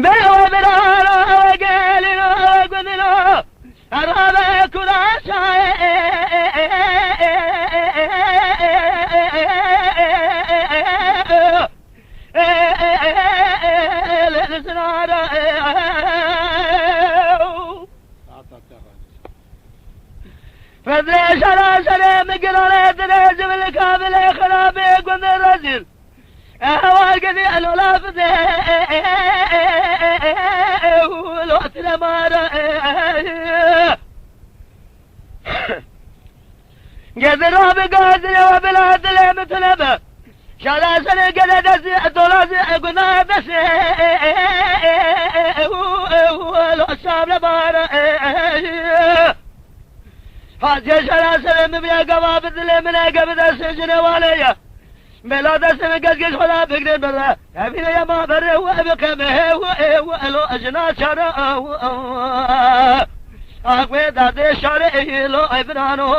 بلو بلالو وقاللو وقذلو أرغب كل فدري شرا شرا مقرر درج بالكامل خرابي قند الرجل واقدي الولاف ذي والوقت لمارا قدر بقادر وبلاد المتلبة شرا شرا قد دسي دولازي قنا دسي والوشام لمارا حاجة شرا شرا مبيا قواب الدلي من قبل السجن واليا ميلاد السنة قد خلا بقدر برا أبينا يا ما برا وأبقى مه وألو أجنا شرا أقوى دادي شرا لو إبرانو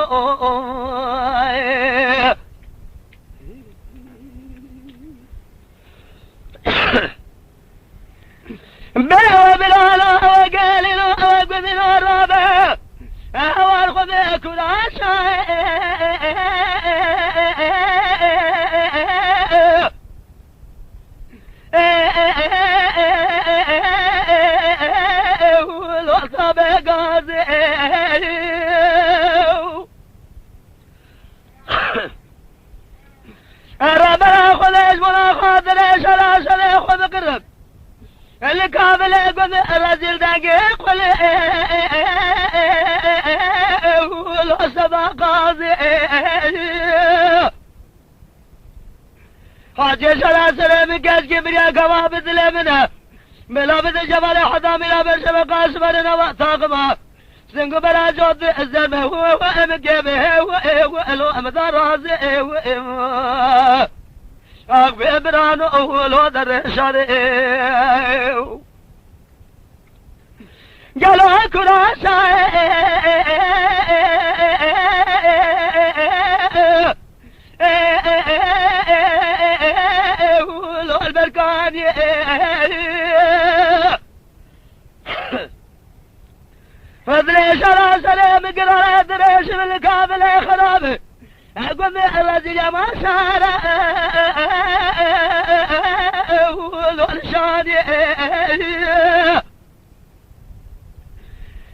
بلا بلا وقالي وقذي الرابع أهوال خذ كل عشاء والوقت بقاضي ربنا خذ اسمنا خاطر شلا خذ قرب اللي كامل يقول الرجل دقيق والوسط قاضي حاجة سلاسل من كاس كبريا كوابد لمنه ملابد جبل حضام إلى برشب قاسمرنا وطاقما سنقو بلا جود الزلمة هو ومجيبه وإلو أمدار رازي أقبي برانو أولو در شريو قالوا كلا أولو البركان فضلي شرا سلام قرار دريش بالكامل خرابه أقوم الرجل ما شارع والشادي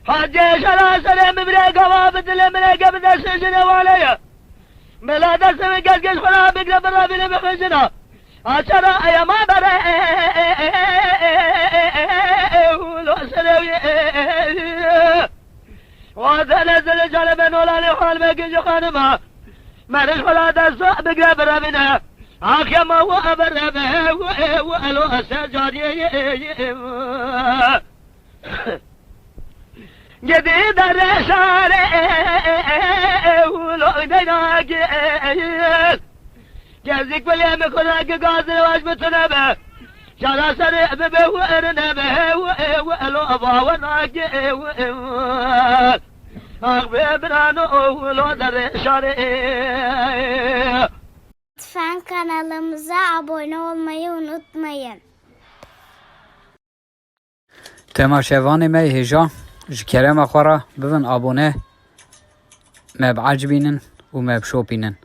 حاجة شرا سلام بريقا وابد لمريقا بدا السجن واليا ملاد السمي قلقش خلا بقرب الرابين بخجنا أشرا يا ما برا ولو سلوي وهذا نزل جالبين ولا لحال مكين خانما مرش خلا دسو بقرب الرابين آخي ما هو أبربه وألو السجاري جديد الرشار ولو ديناك جازيك باليوم كناك قاصر واجبتنا به شالا سريع به وإرنا به وألو أبا وناك أخبي بنانو ولو الرشار Lütfen kanalımıza abone olmayı unutmayın. تماشاوان ما هجا جكرم أخورا ببن أبونه ما بعجبينن وما بشوبينن